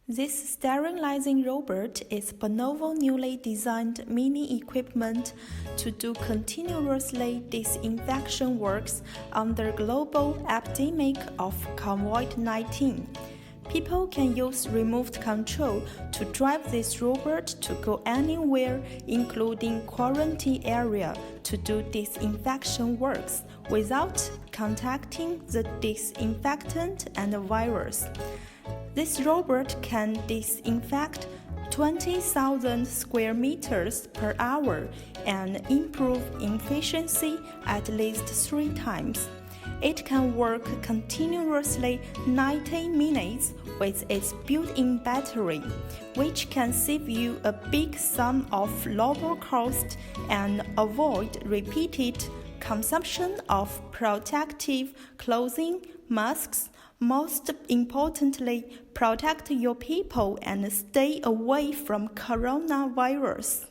This sterilizing robot is Bonovo newly designed mini equipment to do continuously disinfection works on the global epidemic of COVID-19. People can use remote control to drive this robot to go anywhere, including quarantine area, to do disinfection works without contacting the disinfectant and the virus. This robot can disinfect 20,000 square meters per hour and improve efficiency at least 3 times. It can work continuously 90 minutes with its built-in battery, which can save you a big sum of labor cost and avoid repeated consumption of protective clothing, masks. Most importantly, protect your people and stay away from coronavirus.